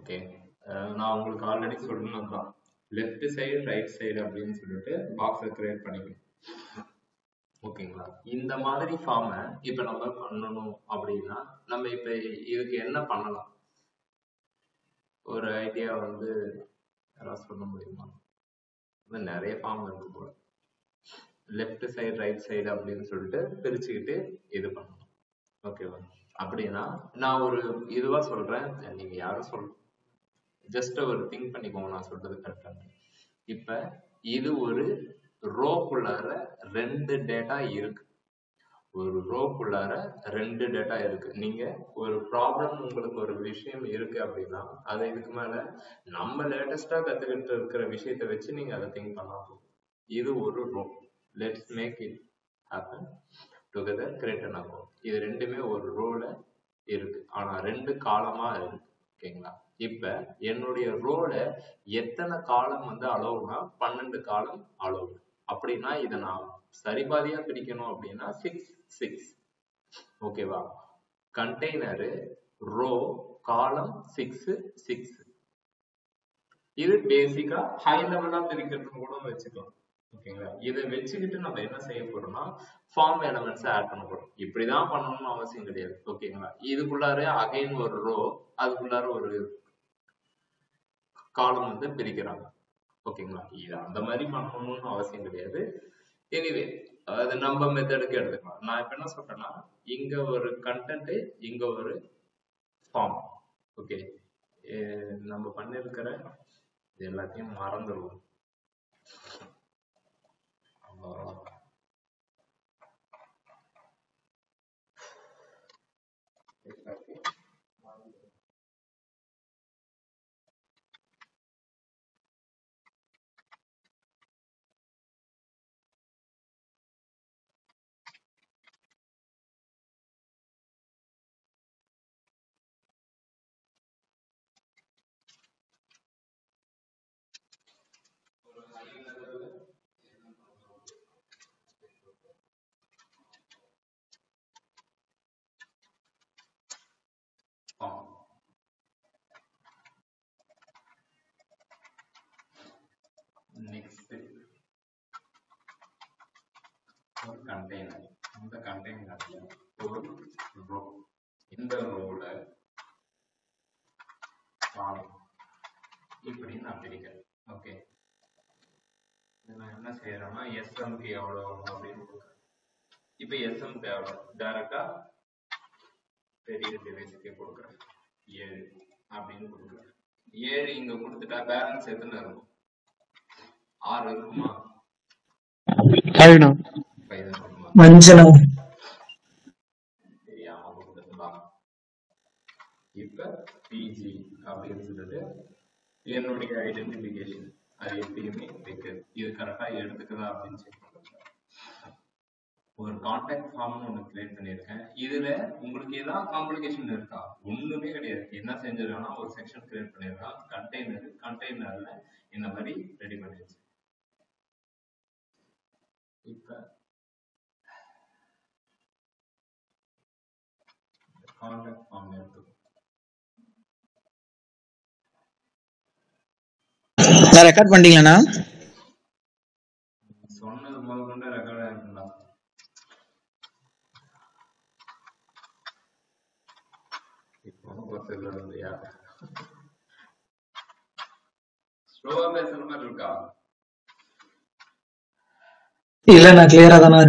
Okay, நான் உங்களுக்கு already சொல்லணும் தான், லெஃப்ட் சைடு ரைட் சைடு அப்படின்னு சொல்லிட்டு பாக்ஸை கிரியேட் பண்ணிக்கணும். ஓகேங்களா? இந்த மாதிரி ஃபார்மை இப்போ நம்ம பண்ணணும் அப்படின்னா நம்ம இப்போ இதுக்கு என்ன பண்ணலாம்? ஒரு ஐடியா வந்து யாராவது சொல்ல முடியுமா? நிறைய ஃபார்ம் இருக்கு போல. லெஃப்ட் சைடு ரைட் சைடு அப்படின்னு சொல்லிட்டு பிரிச்சுக்கிட்டு இது பண்ணணும். ஓகேவா? அப்படின்னா நான் ஒரு இதுவா சொல்றேன், நீங்க யாரும் சொல்ல ஜஸ்ட் ஒரு திங்க் பண்ணிக்கோங்க நான் சொல்றது கரெக்டா. இப்ப இது ஒரு ரோக்குள்ளார 2 டேட்டா இருக்கு. ஒரு ரோக்குள்ளார 2 டேட்டா இருக்கு. நீங்க ஒரு ப்ராப்ளம், உங்களுக்கு ஒரு விஷயம் இருக்கு அப்படின்னா அதை இதுக்கு மேல நம்ம லேட்டஸ்டா கத்துக்கிட்டு இருக்கிற விஷயத்த வச்சு நீங்க அதை திங்க் பண்ணலாம். இது ஒரு row. Let's make it happen together, create an account. இது ரெண்டுமே ஒரு ரோல இருக்கு, ஆனா 2 காலமா இருக்கு. ஓகேங்களா? இப்ப என்னுடைய ரோல எத்தனை காலம் வந்து அளவுனா 12 காலம் அளவு. அப்படின்னா இதை நான் சரிபாதியா பிரிக்கணும் அப்படின்னா 6 6. ஓகேவா? கண்டெய்னரு, ரோ, காலம் 6 6. இது பேசிக்கா ஹை லெவலா பிரிக்கிறது கூட வச்சுக்கலாம். ஓகேங்களா? இதை வச்சுக்கிட்டு நம்ம என்ன செய்ய போறோம்னா ஃபார்ம் எலமெண்ட்ஸ் ஆட் பண்ண போறோம். இப்படிதான் பண்ணணும்னு அவசியம் கிடையாது. ஓகேங்களா? இதுக்குள்ளார அகைன் ஒரு ரோ, அதுக்குள்ளார ஒரு காலம் வந்து பிரிக்கிறாங்க. ஓகேங்களா? இது அந்த மாதிரி பண்ணணும்னு அவசியம் கிடையாது. எனிவே அது நம்ம மெத்தடுக்கு எடுத்துக்கலாம். நான் இப்ப என்ன சொல்றேன்னா, இங்க ஒரு கண்டென்ட், இங்க ஒரு ஃபார்ம். ஓகே, நம்ம பண்ணிருக்கிற எல்லாத்தையும் மறந்துடுவோம். நெக்ஸ்ட் ஒரு கண்டெய்னர். இந்த கண்டெய்னர்ல ஒரு ரோ, இந்த ரோல இப்படி நான் பிரிக்கிறேன். ஓகே, நான் என்ன செய்யறேன்னா எஸ்எம்க்கு எவ்வளோ அப்படின்னு கொடுக்குறேன். இப்ப எஸ்எம்க்கு எவ்வளோ டைரக்டா பெரிய டிவைஸ்க்கே கொடுக்குறேன். 7 அப்படின்னு கொடுக்குறேன். 7 இங்க கொடுத்துட்டா பேலன்ஸ் எத்தனை இருக்கும்? 6 இருக்குமா? 5 இருக்குமா? தெரியாம கொடுத்துடலாம். இப்ப பிஜி அப்படின்னு சொல்லிட்டு என்னுடைய ஐடென்டிபிகேஷன் அது எப்பயுமே வைக்கிறது. இது கரெக்டா எடுத்துக்குதா அப்படின்னு செக் பண்ணுறேன். ஒரு கான்டாக்ட் ஃபார்ம்னு ஒன்று கிரியேட் பண்ணியிருக்கேன். இதுல உங்களுக்கு ஏதாவது காம்ப்ளிகேஷன் இருக்கா? ஒண்ணுமே கிடையாது. என்ன செஞ்சிருக்கேன்னா ஒரு செக்ஷன் கிரியேட் பண்ணியிருக்கேன். கண்டெய்னர்ல இந்த மாதிரி ரெடி பண்ணிடுச்சு. இப்ப கான்டாக்ட் ஃபார்ம் எடுத்து ரெக்கார்ட் பண்ணிட்டீங்களா? சொன்னது முதல் கொண்டு ரெக்கார்ட் ஆயிருக்குங்களா? இப்போ இல்லையா? ஸ்லோவா பேசுற மாதிரி இருக்கா? இல்ல, நான் கிளியரா தானே.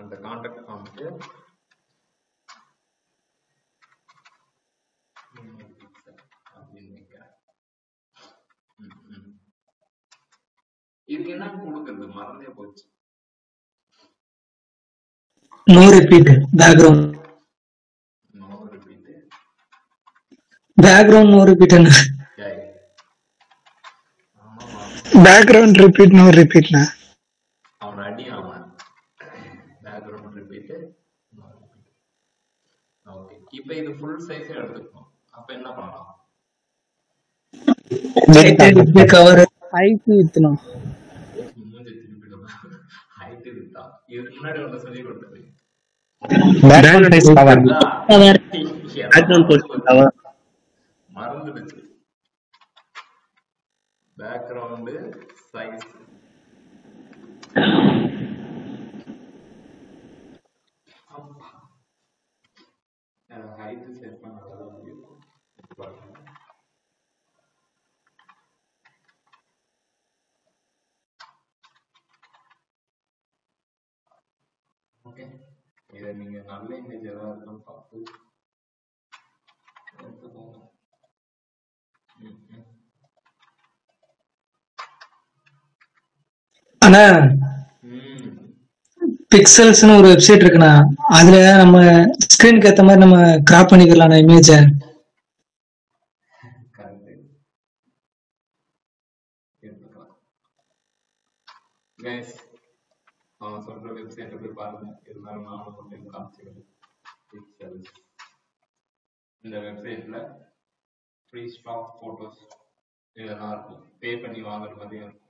அந்த கான்டாக்ட் ஃபார்முக்கு இதுக்கு என்ன கொடுக்கிறது மறந்தே போச்சு. No repeat background. Background no repeat. என்ன பேக்ரவுண்ட் ரிப்பீட் நோ ரிப்பீட்னா அவன் அடி. அவன் பேக்ரவுண்ட் ரிப்பீட். ஓகே, இப்போ இது ஃபுல் சைஸ் எடுத்துக்கணும். அப்ப என்ன பண்ணலாம்? கவர் ஐபி வித்தணும். மூஞ்சி திருப்பி செட் இதுதான். இதுக்கு முன்னாடி ஒன்று சொல்லி கொடுத்தது. பேக்ரவுண்ட் சைஸ் கவர் மறந்துடுச்சு. பேக்ரவுண்ட் சைஸ் ஹைட் செட் பண்ண ஓகே. இதை நீங்க நல்ல இமேஜ் எதாவது இருக்குன்னு பார்த்து எடுத்துக்கோங்க. ஆனா பிக்சல்ஸ்னு ஒரு வெப்சைட் இருக்குண்ணா, அதுல நம்ம ஸ்கிரீனுக்கு ஏத்த மாதிரி நம்ம கிராப் பண்ணிக்கலாம் இமேஜ. கரெக்ட். எடுத்துக்கலாம். கைஸ், அவன் சொல்ற வெப்சைட்டை போய் பாருங்க. இருந்தாலும் நானும் கொஞ்சம் காமிச்சிக்கிறேன். பிக்சல்ஸ் இந்த வெப்சைட்ல ஃப்ரீ ஸ்டாக் போட்டோஸ் இதெல்லாம் இருக்கும். பே பண்ணி வாங்குற மாதிரியும் இருக்கும்.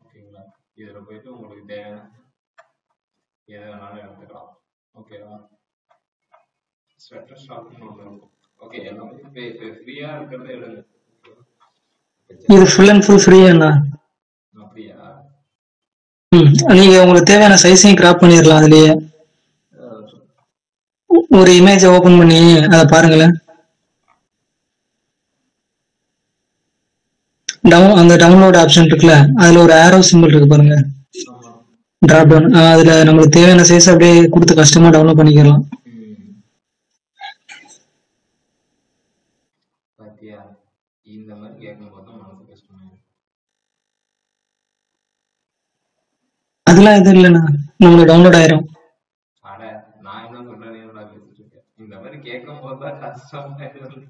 ஓகேங்களா? இதில் போயிட்டு உங்களுக்கு தேவையான எதை வேணாலும் எடுத்துக்கலாம். ஓகேவா? ஸ்வெட்டர் ஷாப்னு ஒன்று இருக்கும். ஓகே, எல்லாமே ஃப்ரீயா இருக்கிறத எடுங்க. இது ஃபுல் அண்ட் ஃபுல் ஃப்ரீயாண்ணா. அப்படியா? நீங்க உங்களுக்கு தேவையான சைஸையும் கிராப் பண்ணிடலாம். அதுலயே ஒரு இமேஜ ஓபன் பண்ணி அதை பாருங்களேன். அந்த டவுன்லோட் ஆப்ஷன் இருக்குல்ல, அதுல ஒரு ஆரோ சிம்பிள் இருக்கு பாருங்க, டிராப் டவுன். அதுல நம்மளுக்கு தேவையான சைஸ் அப்படியே கொடுத்து கஷ்டமா டவுன்லோட் பண்ணிக்கலாம். பாத்தியா, இந்த மாதிரி கேட்கும் போது மனசு கஷ்டமாயிடும். அதெல்லாம் எதுவும் இல்லைண்ணா, நம்மளுக்கு டவுன்லோட் ஆயிரும். அட, நான் என்ன சொல்றேன்னு பேசிட்டு இருக்கேன். இந்த மாதிரி கேட்கும் போதுதான் கஷ்டமாயிடும்.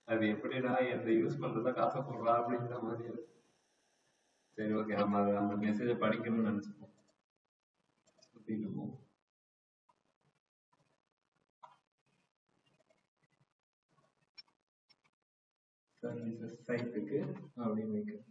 அது எப்படிடா எந்த யூஸ் பண்றதா காசை போடுறா அப்படிங்கிற மாதிரி. சரி, ஓகே, நம்ம அந்த மெசேஜ படிக்கணும்னு நினைச்சுப்போம். சைட்டுக்கு அப்படின்னு வைக்க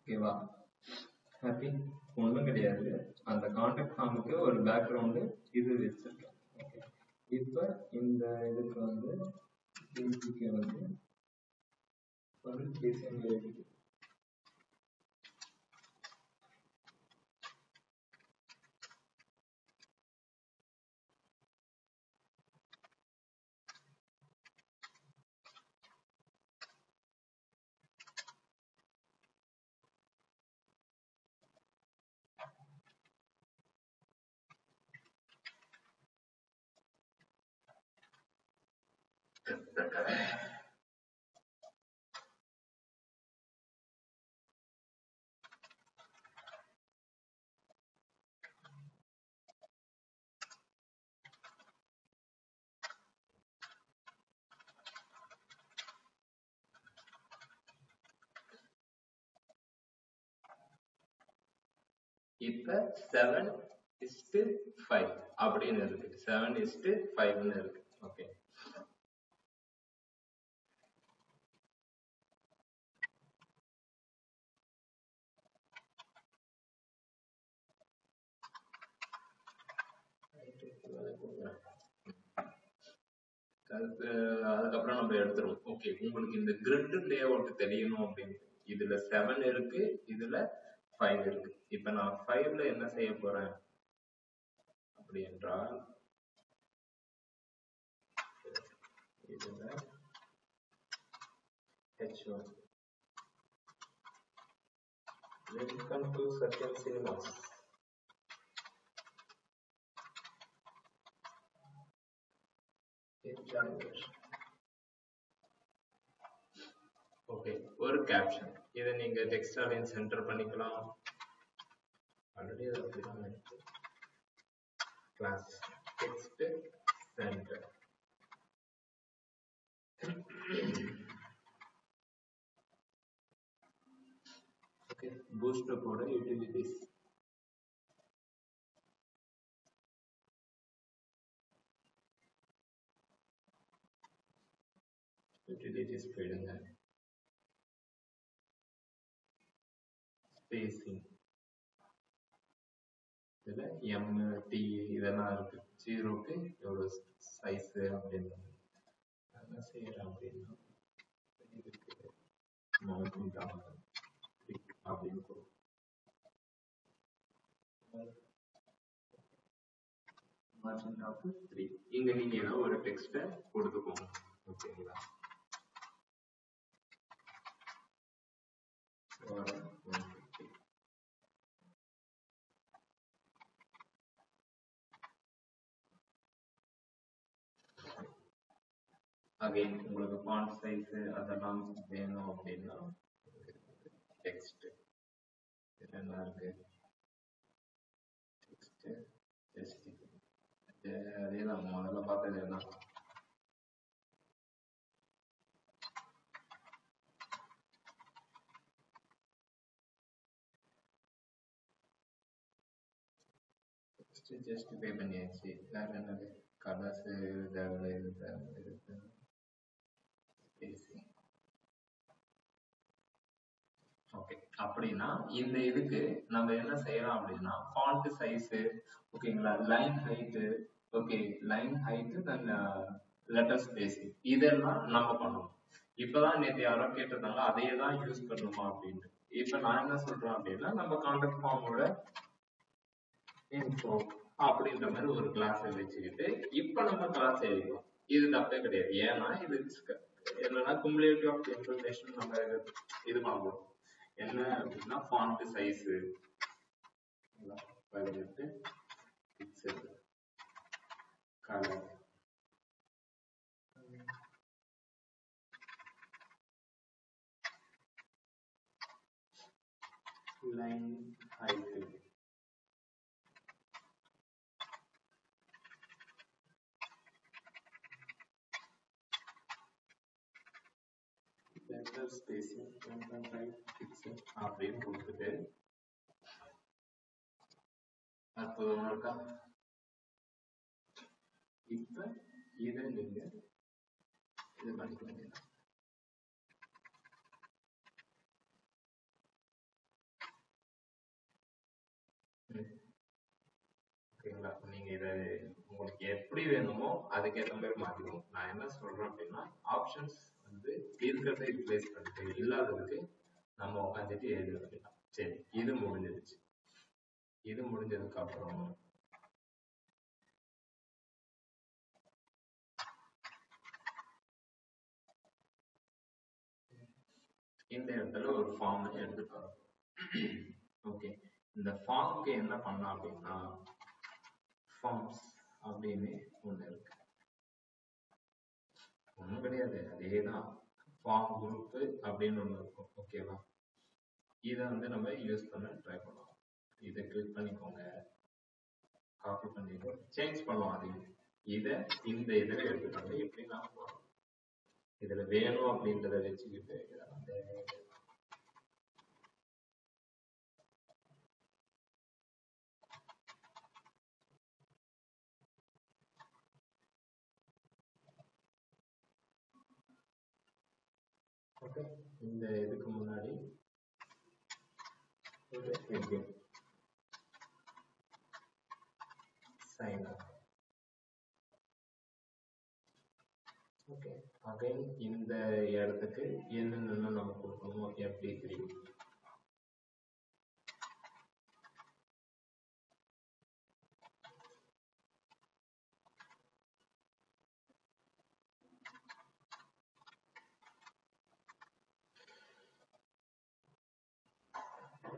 ஓகேவா? ஹாப்பி? ஒன்றும் கிடையாது. அந்த கான்டாக்ட் ஃபார்முக்கு ஒரு பேக்ரவுண்டு இது வச்சிருக்கேன். ஓகே, இப்போ இந்த இதுக்கு வந்து ஒரு டிசைன் எழுதி இப்ப 7:5 அப்படின்னு இருக்கு. 7:5 இருக்கு. ஓகே, அதுக்கப்புறம் நம்ம எடுத்துருவோம். ஓகே, உங்களுக்கு இந்த கிரிட் லே அவுட் தெரியணும் அப்படின்னு இதுல 7 இருக்கு, இதுல 5 இருக்கு. இப்ப நான் 5ல என்ன செய்ய போறேன் அப்படி என்றால், இதுல H1 Welcome to Satyam Cinemas. Okay, ஒரு கேப்ஷன் இதை நீங்க டெக்ஸ்ட் அலைன் சென்டர் பண்ணிக்கலாம். ஆல்ரெடி அது அப்படிதான் இருக்கு. Class text centre. ஓகே, பூஸ்ட்அப்போட யூட்டிலிட்டிஸ். யூட்டிலிட்டிஸ் போயிடுங்க. ஸ்பேசிங் இதுல எம் டி இதெல்லாம் இருக்கு. ஜீரோக்கு எவ்வளவு சைஸ் அப்படின்னு என்ன செய்யறேன் அப்படின்னா இதுக்கு மவுண்ட் அப்படின்னு மார்ஜின் ஆஃப் 3. இங்க நீங்க ஏதோ ஒரு டெக்ஸ்ட கொடுத்துக்கோங்க. ஓகேங்களா? அகைன் உங்களுக்கு ஃபாண்ட் சைஸ் அதெல்லாம் வேணும் அப்படின்னா டெக்ஸ்ட் என்ன இருக்கு, டெக்ஸ்ட் ஜஸ்ட் அதே நம்ம முதல்ல பார்த்தது என்ன, ஜஸ்ட் பே பண்ணியாச்சு. வேற என்னது, கலர்ஸ் தேவை இருக்கு. ஓகே, அப்படின்னா இந்த இதுக்கு நம்ம என்ன செய்யலாம் அப்படின்னா ஃபாண்ட் சைஸ், ஓகேங்களா, line height, okay line height then letter spacing இதெல்லாம் நம்ம பண்ணணும். இப்பதான் நேற்று யாரோ கேட்டிருந்தாங்க அதையே தான் யூஸ் பண்ணணுமா அப்படின்ட்டு. இப்ப நான் என்ன சொல்றேன் அப்படின்னா நம்ம கான்டாக்ட் ஃபார்மோட இன்ஃபோ அப்படின்ற மாதிரி ஒரு கிளாஸ் வச்சுக்கிட்டு இப்ப நம்ம கிளாஸ் எழுதிக்கலாம். இது தப்பே கிடையாது. ஏன்னா இது என்னன்னா குமுலேட்டிவ் ஆஃப் இன்ஃபர்மேஷன் நம்ம இது பண்ணணும். என்ன அப்படின்னா font size 18 pixel, colour, line height, letter spacing 1.5 pixel அப்படின்னு கொடுத்துட்டு அற்புதமா இருக்கா? இப்ப இதை நீங்க இது பண்ணிக்க வேண்டியது. ஓகேங்களா? நீங்க இதை உங்களுக்கு எப்படி வேணுமோ அதுக்கேற்ற மாதிரி மாத்திக்கணும். நான் என்ன சொல்றேன் அப்படின்னா ஆப்ஷன்ஸ் வந்து இருக்கிறத ரிப்ளேஸ் பண்ணிட்டு இல்லாததுக்கு நம்ம உட்காந்துட்டு எழுத வேண்டியதான். சரி, இது முடிஞ்சிருச்சு. இது முடிஞ்சதுக்கு அப்புறம் இந்த இடத்துல ஒரு ஃபார்ம் எடுத்துக்கிறோம். ஓகே, இந்த ஃபார்முக்கு என்ன பண்ணலாம் அப்படின்னா ஃபார்ம்ஸ் அப்படின்னு ஒண்ணு இருக்கு. ஒண்ணும் கிடையாது, அதேதான் ஃபார்ம் குரூப் அப்படின்னு ஒண்ணு இருக்கும். ஓகேவா? இதை வந்து நம்ம யூஸ் பண்ண ட்ரை பண்ணலாம். இதை கிளிக் பண்ணிக்கோங்க, காப்பி பண்ணிட்டு சேஞ்ச் பண்ணுவோம். அது இதை இந்த இதில் எடுத்துக்காங்க. எப்படி நான் போறோம் இதுல வேணும் அப்படின்றத வச்சுக்கிட்டு அந்த ஓகே, இந்த இதுக்கு முன்னாடி ஒரு heading sign up. Okay, again இந்த இடத்துக்கு என்னென்ன நம்ம கொடுக்கணுமோ MP3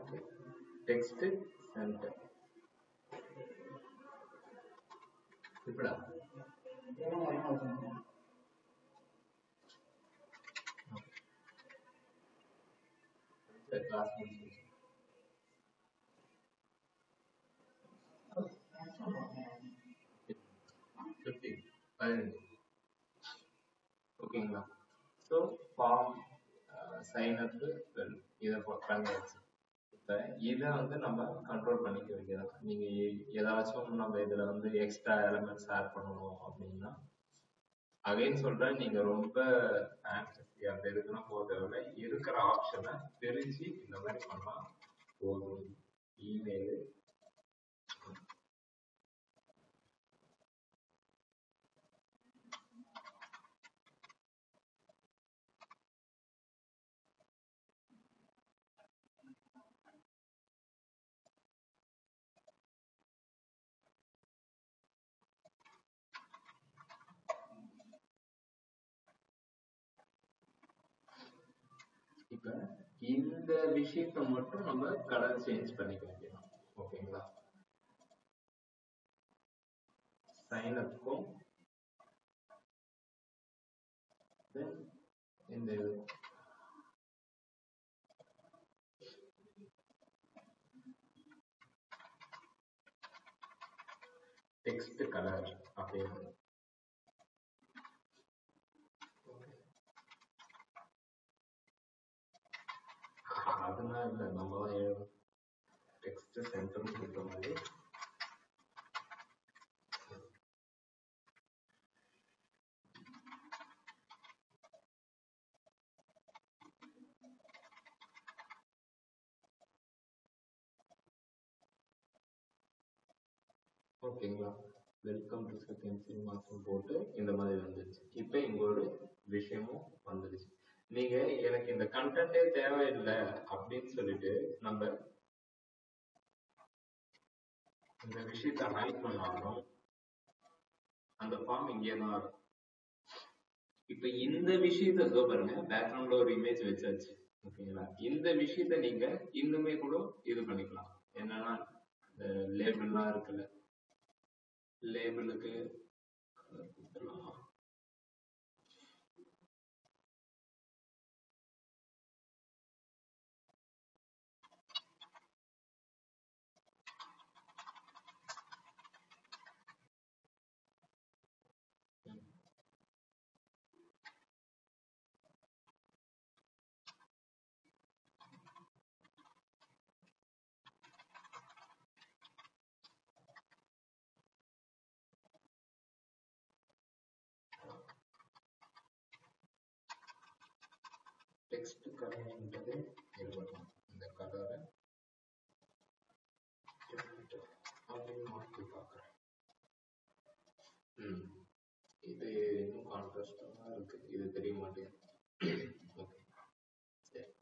ஓகே, டெக்ஸ்ட் சென்டர். இப்படா கிளாஸ் முடிச்சு ஓகேங்களா. ஸோ ஃபார்ம் சைன் அப் இதை பண்ணியாச்சு. இப்போ இதை வந்து நம்ம கண்ட்ரோல் பண்ணிக்க வேண்டியதான். நீங்கள் ஏதாச்சும் நம்ம இதில் வந்து எக்ஸ்ட்ரா எலமெண்ட்ஸ் ஆட் பண்ணணும் அப்படின்னா அகைன் சொல்கிறேன், நீங்கள் ரொம்ப ஃபேன்சி அப்படி இருக்குன்னா போகிறத இருக்கிற ஆப்ஷனை பிரித்து இந்த மாதிரி பண்ணலாம். ஒரு இமெயில் இப்ப இந்த விஷயத்தை மட்டும் நம்ம கலர் சேஞ்ச் பண்ணிக்க வேண்டியதான். ஓகேங்களா. சைன் அப்க்கும் இந்த டெக்ஸ்ட் கலர் அப்படியே அதெல்லாம் இல்லை, நம்ம தான் டெக்ஸ்ட் சென்டர் சொல்ற மாதிரி ஓகேங்களா. வெல்கம் டு செகண்ட் மாசம் போட்டு இந்த மாதிரி வந்துருச்சு. இப்போ இங்க ஒரு விஷயமும் வந்துருச்சு. நீங்க எனக்கு இந்த கண்டென்ட்டே தேவையில்லை அப்படின்னு சொல்லிட்டு நம்ம இந்த விஷயத்தை ஹைட் பண்ணாலும் அந்த ஃபார்ம் இங்கே தான் இருக்கும். இப்ப இந்த விஷயத்த பாருங்க, பேக்ரவுண்ட்ல ஒரு இமேஜ் வச்சாச்சு. ஓகேங்களா. இந்த விஷயத்த நீங்க இன்னுமே கூட இது பண்ணிக்கலாம். என்னன்னா லேபிள்லாம் இருக்குல்ல, லேபிளுக்கு கொடுத்துடலாமா. டெக்ஸ்ட் கலர்ன்றது இருக்கட்டும். இந்த கலரை அப்படின்னு மாற்றி பார்க்குறேன். இது இன்னும் கான்ட்ராஸ்டாக இருக்கு, இது தெரிய மாட்டேங்குது. ஓகே சரி.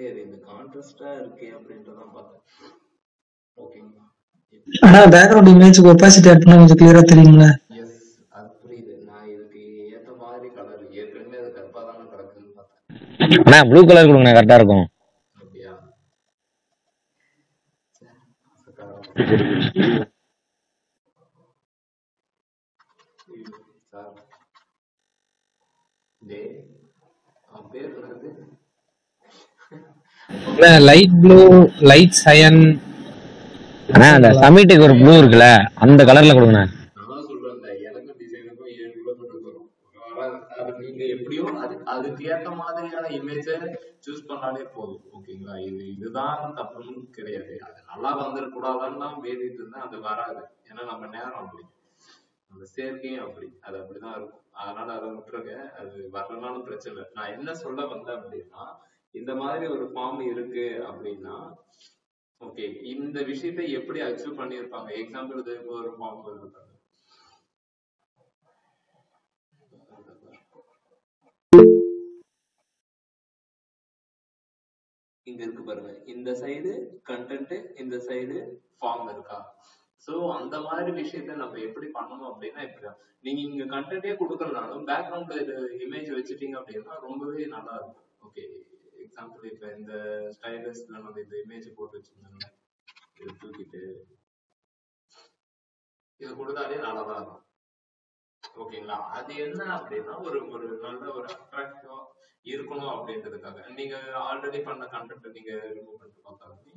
கிடையாது, இந்த கான்ட்ராஸ்டா இருக்கே அப்படின்றதான் பார்த்தேன். ஓகேங்களா? ஆனா பேக்ரவுண்ட் இமேஜுக்கு ஒப்பாசிட்டி ஆட் பண்ணா கொஞ்சம் கிளியரா தெரியுங்களா? எஸ், அது புரியுது. நான் இதுக்கு ஏத்த மாதிரி கலர் ஏற்கனவே அது கருப்பா தானே கிடக்குன்னு பார்த்தேன். அண்ணா ப்ளூ கலர் கொடுங்க கரெக்டா இருக்கும். அப்படியா? சார் டே பேர் என்னது? Light blue, light cyan. அண்ணா அந்த சமிட்டுக்கு ஒரு ப்ளூ இருக்குல்ல, அந்த கலர்ல கொடுங்க. நான் சொல்றேன், எனக்கும் டிசைனுக்கும் 7 கிலோமீட்டர் வரும். அது நீங்க எப்படியோ அதுக்கு ஏத்த மாதிரியான இமேஜ சூஸ் பண்ணாலே போதும். ஓகேங்களா? இதுதான் தப்புன்னு கிடையாது. அது நல்லா வந்துடக்கூடாதான்னு தான் வேண்டிட்டு இருந்தேன். அது வராது, ஏன்னா நம்ம நேரம் அப்படி, அந்த சேர்க்கையும் அப்படி, அது அப்படிதான் இருக்கும். அதனால அதை விட்டுருங்க, அது வரலனாலும் பிரச்சனை இல்லை. நான் என்ன சொல்ல வந்தேன் அப்படின்னா, இந்த மாதிரி ஒரு ஃபார்ம் இருக்கு அப்படின்னா, ஓகே, இந்த விஷயத்தை எப்படி அச்சீவ் பண்ணியிருப்பாங்க. எக்ஸாம்பிள் இது ஒரு ஃபார்ம் இருக்காங்க, இங்க இருக்கு பாருங்க, இந்த சைடு கண்டென்ட், இந்த சைடு ஃபார்ம் இருக்கா. சோ அந்த மாதிரி விஷயத்த நம்ம எப்படி பண்ணணும் அப்படின்னா, இப்படிதான். நீங்க இங்க கண்டென்ட்டே கொடுக்கறதுனாலும் பேக்ரவுண்ட் இமேஜ் வச்சுட்டீங்க அப்படின்னா ரொம்பவே நல்லா இருக்கும். ஓகே, எக்ஸாம்பிள் இப்ப இந்த ஸ்டைலஸ்ல நம்ம இந்த இமேஜ் போட்டு வச்சிருந்தோம்ல, இதை தூக்கிட்டு இதை கொடுத்தாலே நல்லாதான் இருக்கும். ஓகேங்களா? அது என்ன அப்படின்னா, ஒரு ஒரு நல்ல ஒரு அட்ராக்டிவா இருக்கணும் அப்படின்றதுக்காக நீங்க ஆல்ரெடி பண்ண கண்டென்ட் நீங்க ரிமூவ் பண்ணிட்டு பார்த்தாலுமே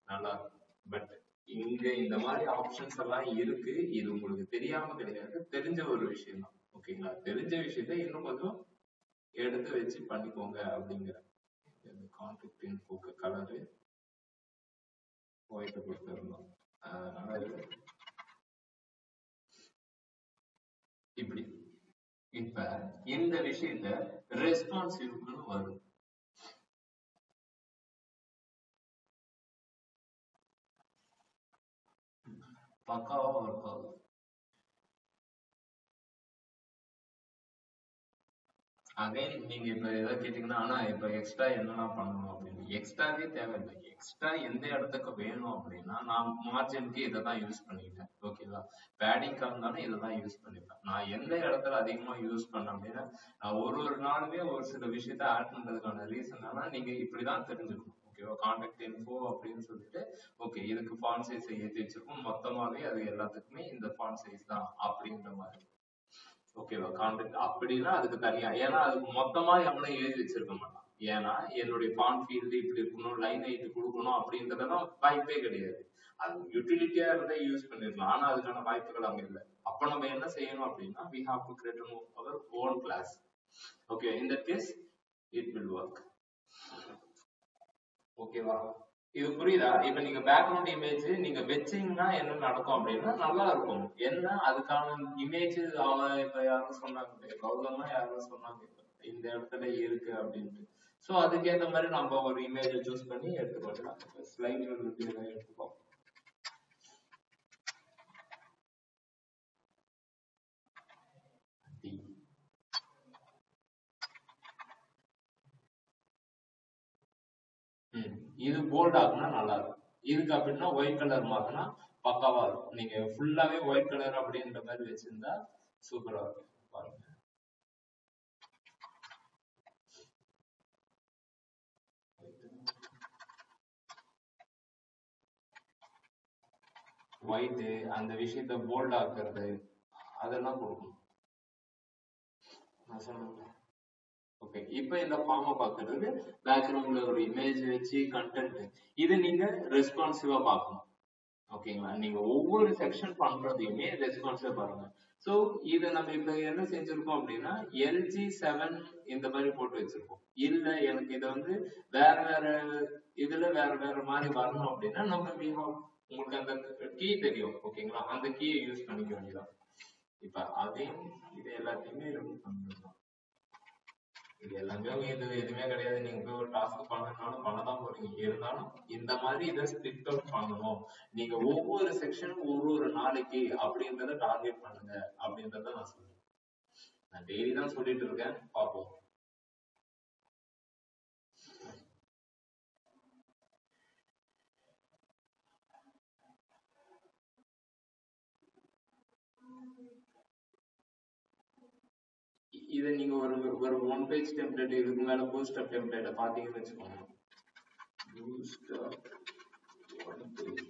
நல்லா இருக்கும். பட் இங்க இந்த மாதிரி ஆப்ஷன்ஸ் எல்லாம் இருக்கு. இது உங்களுக்கு தெரியாம கிடையாது, தெரிஞ்ச ஒரு விஷயம் தான். ஓகேங்களா? தெரிஞ்ச விஷயத்த இன்னும் கொஞ்சம் எடுத்து வச்சு பண்ணிக்கோங்க அப்படிங்கிற கான்டெக்ட் இன்ஃபோக்கு கலரு ஒயிட்டை கொடுத்துருந்தோம். அதனால இப்படி இப்ப இந்த விஷயத்த ரெஸ்பான்சிவ்னு வரும். பக்காவா ஒர்க் ஆகும். அகைன் நீங்க இப்ப ஏதாவது கேட்டீங்கன்னா, ஆனா இப்ப எக்ஸ்ட்ரா என்னெல்லாம் பண்ணணும் அப்படின்னு, எக்ஸ்ட்ராவே தேவையில்லை. எக்ஸ்ட்ரா எந்த இடத்துக்கு வேணும் அப்படின்னா, நான் மார்ஜினுக்கு இதை தான் யூஸ் பண்ணிக்கிட்டேன். ஓகேவா? பேடிங்காக இருந்தாலும் இதை தான் யூஸ் பண்ணிப்பேன். நான் எந்த இடத்துல அதிகமா யூஸ் பண்ணேன் அப்படின்னா, நான் ஒரு நாளுமே ஒரு சில விஷயத்த ஆட் பண்றதுக்கான ரீசன் ஆனா நீங்க இப்படிதான் தெரிஞ்சுக்கணும். ஓகேவா? கான்டாக்ட் இன்ஃபோ அப்படின்னு சொல்லிட்டு, ஓகே இதுக்கு ஃபாண்ட் சைஸ் ஏற்றி வச்சிருக்கோம், மொத்தமாவே அது எல்லாத்துக்குமே இந்த ஃபாண்ட் சைஸ் தான் அப்படின்ற மாதிரி. ஓகேவா? கான்டெக்ட் அப்படின்னா அதுக்கு தனியா, ஏன்னா அதுக்கு மொத்தமா எவனும் எழுதி வச்சிருக்க மாட்டான். ஏன்னா என்னுடைய ஃபாண்ட் ஃபீல்டு இப்படி இருக்கணும், லைன் ஹைட் கொடுக்கணும் அப்படின்றதெல்லாம் வாய்ப்பே கிடையாது. அது யூட்டிலிட்டியா இருந்தா யூஸ் பண்ணிருக்கலாம், ஆனா அதுக்கான வாய்ப்புகள் அங்க இல்லை. அப்ப நம்ம என்ன செய்யணும் அப்படின்னா, we have to create our own class. Okay, in that case it will work. ஓகேவா? இது புரியுதா? இப்ப நீங்க பேக்ரவுண்ட் இமேஜ் நீங்க வச்சீங்கன்னா என்ன நடக்கும் அப்படின்னா நல்லா இருக்கும். என்ன அதுக்கான இமேஜ் இப்ப யாரும் சொன்னாங்க, கௌதமா யாரும் சொன்னாங்க இந்த இடத்துல இருக்கு அப்படின்ட்டு. சோ அதுக்கேற்ற மாதிரி நம்ம ஒரு இமேஜ் சூஸ் பண்ணி எடுத்துக்கலாம். ஸ்லைட் எடுத்துப்போம். இது போல்ட் ஆகுனா நல்லா இருக்கும். இதுக்கு அப்படின்னா ஒயிட் கலர் மாத்தினா பக்காவா இருக்கும். நீங்க ஃபுல்லாவே ஒயிட் கலர் அப்படின்ற மாதிரி வச்சிருந்தா சூப்பரா இருக்கும். பாருங்க, ஒயிட் அந்த விஷயத்த போல்ட் ஆக்குறது அதெல்லாம் கொடுக்கணும். நான் சொன்னேன். ஓகே, இப்போ இந்த ஃபார்மை பார்க்கறது பேக்ரவுண்ட்ல ஒரு இமேஜ் வச்சு கண்டென்ட், இது நீங்க ரெஸ்பான்சிவா பார்க்கணும். ஓகேங்களா? நீங்க ஒவ்வொரு செக்ஷன் பண்றதையுமே ரெஸ்பான்சிவா பாருங்க. சோ இதை நம்ம இப்ப என்ன செஞ்சிருக்கோம் அப்படின்னா, LG7 இந்த மாதிரி போட்டு வச்சிருக்கோம். இல்ல எனக்கு இதை வந்து வேற வேற இதுல வேற வேற மாதிரி வரணும் அப்படின்னா, நம்ம உங்களுக்கு அந்த கீ தெரியும். ஓகேங்களா? அந்த கீயை யூஸ் பண்ணிக்க வேண்டியதான். இப்ப அதையும் இது எல்லாத்தையுமே ரிமூவ் பண்ணிடலாம். இது எல்லாமே இது எதுவுமே கிடையாது. நீங்க போய் ஒரு டாஸ்க் பண்ணனாலும் பண்ணதான் போறீங்க. இருந்தாலும் இந்த மாதிரி இதை ஸ்பிளிட் அவுட் பண்ணணும். நீங்க ஒவ்வொரு செக்ஷனும் ஒரு நாளைக்கு அப்படின்றத டார்கெட் பண்ணுங்க அப்படின்றத நான் சொல்றேன். நான் டெய்லி தான் சொல்லிட்டு இருக்கேன், பார்ப்போம். இதை நீங்க ஒரு ஒரு 1 பேஜ் டெம்ப்ளேட் இதுக்கு மேல பூஸ்டப் டெம்ப்ளேட்டை பாத்தீங்கன்னு வச்சுக்கோங்க. பூஸ்டப் 1 பேஜ்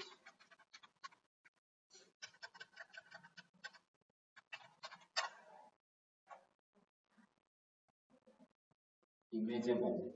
இமேஜே பாருங்க.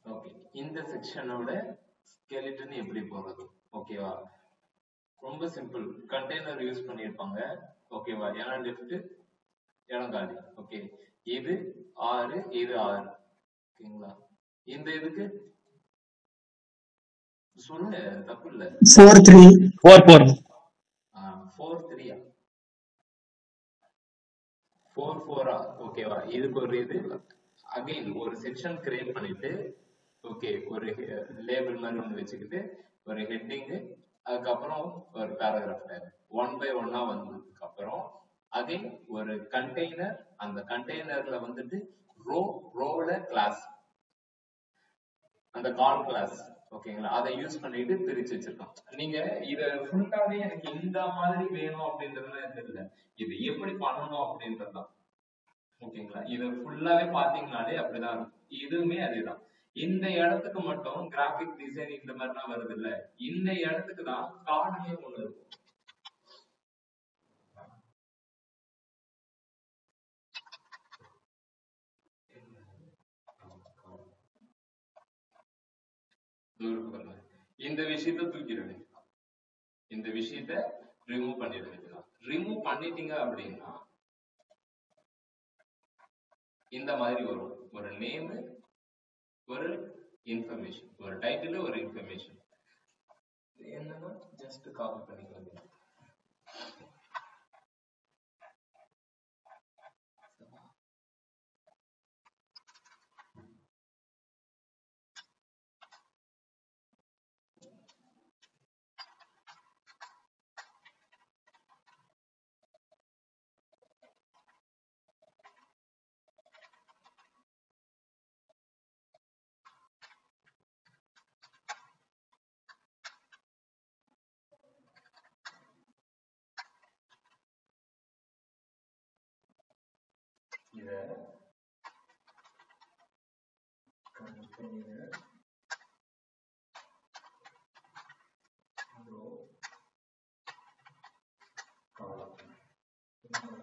ஓகே, இந்த செக்ஷனோட ஸ்கெலிட்டன் எப்படி போறது? ஓகேவா, ரொம்ப சிம்பிள். கண்டெய்னர் யூஸ் பண்ணிருப்பாங்க. ஓகேவா, ஏன்னா லெஃப்ட் இடம் காலி. ஓகே, இது 6, இது 6. ஓகேங்களா, இந்த இதுக்கு சொல்லு, தப்பு இல்ல. 4 3 4 4 4 3 4 4. ஓகேவா, இதுக்கு ஒரு இது அகைன் ஒரு செக்ஷன் கிரியேட் பண்ணிட்டு, ஓகே, ஒரு லேபிள் மாதிரி ஒன்று வச்சுக்கிட்டு ஒரு ஹெட்டிங், அதுக்கப்புறம் ஒரு பேராகிராஃப் டேக் 1 by 1 வந்ததுக்கு அப்புறம் அகைன் ஒரு கண்டெய்னர். அந்த கண்டெய்னர்ல வந்துட்டு ரோல கிளாஸ், அந்த கால் கிளாஸ். ஓகேங்களா, அதை யூஸ் பண்ணிட்டு பிரிச்சு வச்சிருக்கோம். நீங்க இத ஃபுல்லாவே எனக்கு இந்த மாதிரி வேணும் அப்படின்றதுலாம் தெரியல, இது எப்படி பண்ணணும் அப்படின்றதுதான். ஓகேங்களா, இத ஃபுல்லாவே பாத்தீங்கன்னாலே அப்படிதான் இருக்கும். இதுவுமே அதேதான். இந்த இடத்துக்கு மட்டும் கிராபிக் டிசைன் இந்த மாதிரிலாம் வருது இல்ல, இந்த இடத்துக்கு தான் கார்டுமே ஒண்ணு இருக்கும். இந்த விஷயத்த தூக்கிட வேண்டியதான், இந்த விஷயத்த ரிமூவ் பண்ணிட வேண்டியதான். ரிமூவ் பண்ணிட்டீங்க அப்படின்னா இந்த மாதிரி வரும். ஒரு நேம், ஒரு இன்ஃபர்மேஷன், ஒரு டைட்டில், ஒரு இன்ஃபர்மேஷன். என்னன்னா ஜஸ்ட் காப்பி பண்ணிக்கலாம். இத கண்டெய்னர்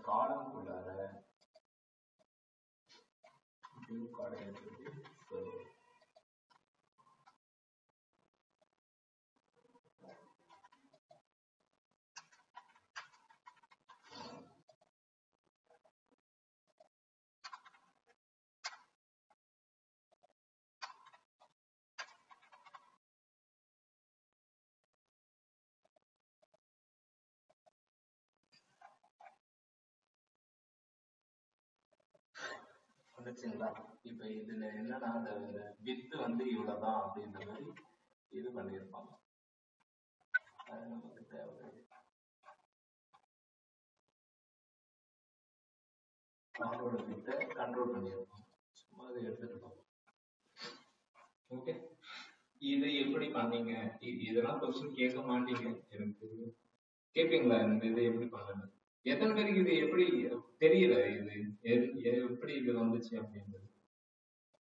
காலம்குள்ளார டியூ கார்டை எடுத்துட்டு வந்துச்சுங்களா. இப்ப இதுல என்னன்னா அந்த வித்து வந்து இவ்வளவுதான் அப்படின்ற மாதிரி இது பண்ணியிருப்பாங்க. அது நமக்கு தேவை. கார்டோட வித்தை கண்ட்ரோல் பண்ணியிருப்பாங்க. சும்மா அதை எடுத்துருக்கோம். ஓகே, இது எப்படி பண்ணீங்க? இதெல்லாம் கொஸ்டின் கேட்க மாட்டீங்க, எனக்கு கேட்பீங்களா? இந்த இதை எப்படி பண்ணது? எத்தனை பேருக்கு இது எப்படி தெரியல? இது எப்படி இது வந்துச்சு அப்படின்றது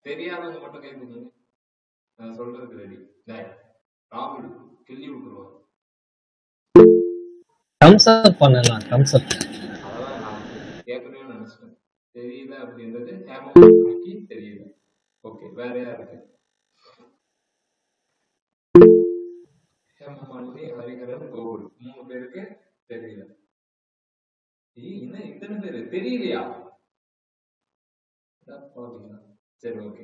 தெரியாதவங்க மட்டும் கேட்குங்க. நான் சொல்றதுக்கு ரெடி. ராகுல் கிள்ளி விட்டுருவாங்க. தம்ஸ் அப் பண்ணலாம், தம்ஸ் அப். அதான் நான் கேட்கணும்னு நினைச்சிட்டேன். தெரியல அப்படின்றது ஹேமமாலினிக்கு தெரியல. ஓகே, வேற யாருக்கு? ஹேமமாலினி, ஹரிஹரன், கோகுல் 3 பேருக்கு தெரியல. இன்னும் இத்தனை பேரு தெரியலையா? பாத்தீங்களா? சரி, ஓகே.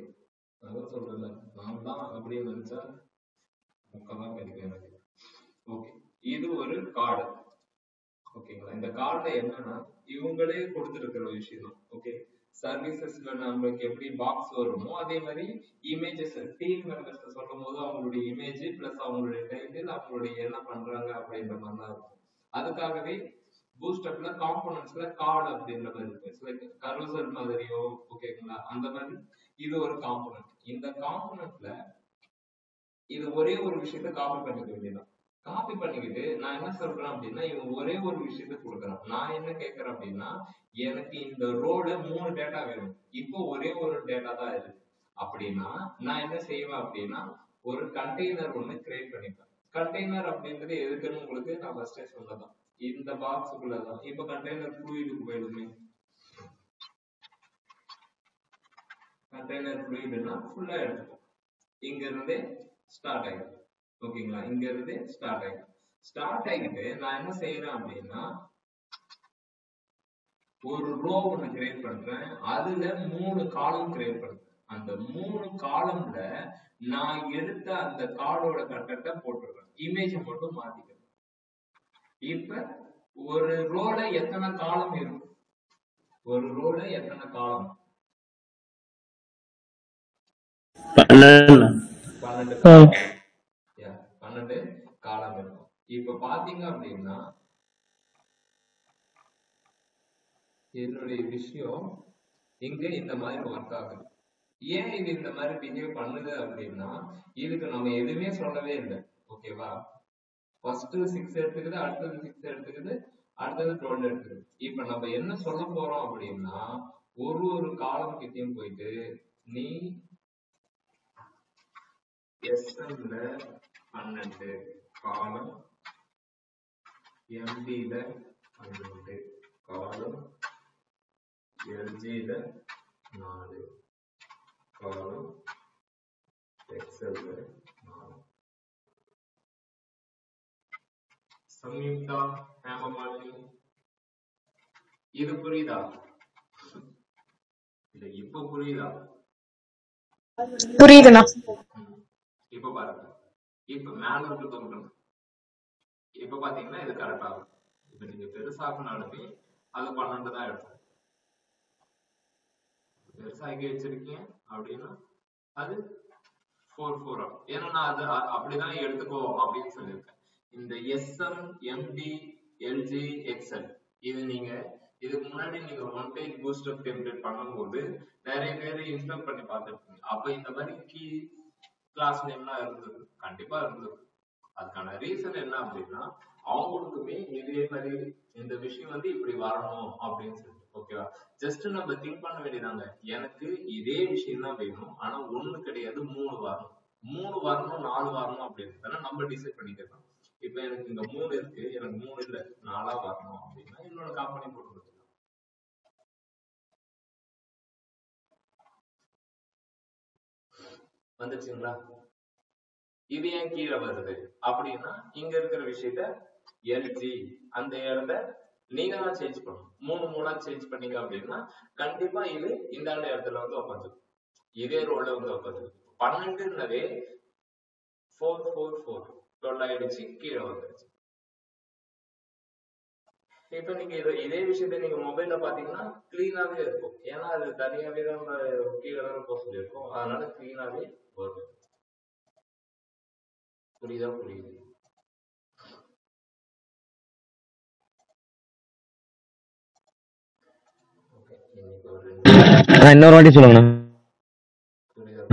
அதான் சொல்றேன்ல, நான் தான் அப்படியே நினைச்சா முக்கெல்லாம் கிடைக்கும் எனக்கு. ஓகே, இது ஒரு கார்டு. ஓகேங்களா, இந்த கார்டுல என்னன்னா இவங்களே கொடுத்துருக்கிற விஷயம் தான். ஓகே, சர்வீசஸ்ல நம்மளுக்கு எப்படி பாக்ஸ் வருமோ அதே மாதிரி இமேஜஸ் டீம் மெம்பர்ஸ் சொல்லும் போது அவங்களுடைய இமேஜ் பிளஸ் அவங்களுடைய டைட்டில், அவங்களுடைய என்ன பண்றாங்க அப்படின்ற மாதிரி தான் இருக்கும். அதுக்காகவே பூஸ்டப்ல காம்போனன்ட்ஸ்ல கார்டு அப்படின்ற மாதிரி இருக்கு, லைக் கருசல் மாதிரியோ, ஓகேங்களா, அந்த மாதிரி இது ஒரு காம்போனன்ட். இந்த காம்போனன்ட்ல இது ஒரே ஒரு விஷயத்த காப்பி பண்ணிக்க வேண்டியதான். காப்பி பண்ணிக்கிட்டு நான் என்ன சொல்றேன் அப்படின்னா, இவன் ஒரே ஒரு விஷயத்த கொடுக்குறான். நான் என்ன கேட்கறேன் அப்படின்னா, எனக்கு இந்த ரோல 3 டேட்டா வேணும், இப்போ ஒரே ஒரு டேட்டா தான் இருக்கு அப்படின்னா நான் என்ன செய்வேன் அப்படின்னா, ஒரு கண்டெய்னர் ஒண்ணு கிரியேட் பண்ணிப்பேன். கண்டெய்னர் அப்படின்றது எதுக்குன்னு உங்களுக்கு நான் ஃபர்ஸ்டே சொன்னதான், இந்த பாக்ஸுக்குள்ளதான். இப்ப கண்டெய்னர் ஃப்ளூயிடுக்கு போயிடுமே, கண்டெய்னர் ஃப்ளூயிடுனா ஃபுல்லா எடுத்துக்கும், இங்க இருந்தே ஸ்டார்ட் ஆகிடும். ஓகேங்களா, இங்க இருந்து ஸ்டார்ட் ஆகிடும். ஸ்டார்ட் ஆகிட்டு நான் என்ன செய்யறேன் அப்படின்னா, ஒரு ரோ ஒண்ணு கிரியேட் பண்றேன், அதுல 3 காலம் கிரியேட் பண்றேன். அந்த 3 காலம்ல நான் எடுத்த அந்த கார்டோட கண்டென்ட்டை போட்டுருவேன், இமேஜ் மட்டும் மாத்திக்கிறேன். இப்ப ஒரு ரோல எத்தனை காலம் இருக்கும், ஒரு ரோல எத்தனை காலம், 12 காலம். 12 காலம் இருக்கும். இப்ப பாத்தீங்க அப்படின்னா என்னுடைய விஷயம் இங்க இந்த மாதிரி ஒர்க் ஆகுது. ஏன் இது இந்த மாதிரி பிஹேவ் பண்ணுது அப்படின்னா, இதுக்கு நம்ம எதுவுமே சொல்லவே இல்லை. ஓகேவா, ஃபர்ஸ்ட் 6 எடுத்துக்குது, அடுத்தது 6 எடுத்துக்குது, அடுத்தது 12 எடுத்துக்குது. இப்ப நம்ம என்ன சொல்ல போறோம் அப்படின்னா, ஒரு காலம் கிட்டையும் போயிட்டு நீ எஸ்எம்ல 12 காலம், எம்டில 12 காலம், எல்ஜில 4 காலம், எக்ஸல்ல 4. சம்யுக்தா, ஹேமமாலினி, இது புரியுதா? இல்ல இப்ப புரியுதா? புரியுதுண்ணா. இப்ப பாருங்க, இப்ப மேல இருந்து தோன்றும். இப்ப பாத்தீங்கன்னா இது கரெக்டா இருக்கும். இப்ப நீங்க பெருசாக்குனாலுமே அது 12 தான் எடுக்கும். பெருசாக்கி வச்சிருக்கீங்க அப்படின்னா அது 4 ஆகும். ஏன்னா நான் அது அப்படிதான் எடுத்துக்கோ அப்படின்னு சொல்லியிருக்கேன். இந்த எஸ்எம், எம்டி, எல்ஜி, எக்ஸ்எல் இது நீங்க இதுக்கு முன்னாடி நீங்க 1 பேஜ் பூஸ்டப் டெம்ப்ளேட் பண்ணும்போது நிறைய பேர் இன்ஸ்டால் பண்ணி பார்த்துருப்பீங்க. அப்ப இந்த மாதிரி கீ கிளாஸ் நேம்லாம் இருந்தது, கண்டிப்பா இருந்தது. அதுக்கான ரீசன் என்ன அப்படின்னா, அவங்களுக்குமே இதே மாதிரி இந்த விஷயம் வந்து இப்படி வரணும் அப்படின்னு சொல்லிட்டு. ஓகேவா, ஜஸ்ட் நம்ம திங்க் பண்ண வேண்டியதாங்க, எனக்கு இதே விஷயம் தான் வேணும், ஆனா 1 கிடையாது 3 வரணும், 3 வரணும் 4 வரணும் அப்படின்னு நம்ம டிசைட் பண்ணிக்கலாம். இப்ப எனக்கு இங்க 3 இருக்கு, எனக்கு 3 இல்ல 4 வரணும் அப்படின்னா என்னோட கம்பெனி போட்டு கொடுத்துக்கலாம். வந்துச்சுங்களா? இது ஏன் கீழே வருது அப்படின்னா, இங்க இருக்கிற விஷயத்த எல்ஜி அந்த இடத்த நீங்க தான் சேஞ்ச் பண்ணணும். 3 3 சேஞ்ச் பண்ணீங்க அப்படின்னா கண்டிப்பா இது இந்த இடத்துல வந்து உட்காந்துரும், இதே ரோல வந்து உட்காந்துரும். 12னாவே 4 4 4 12 ஆயிடுச்சு, கீழே வந்துருச்சு. இப்ப நீங்க இதே விஷயத்த நீங்க மொபைல்ல பாத்தீங்கன்னா கிளீனாவே இருக்கும், ஏன்னா அது தனியாவே நம்ம கீழே தான் போக சொல்லியிருக்கோம், அதனால கிளீனாவே வரும். புரியுதா? புரியுது. இன்னொரு வாட்டி சொல்லுங்கண்ணா. புரியுதா?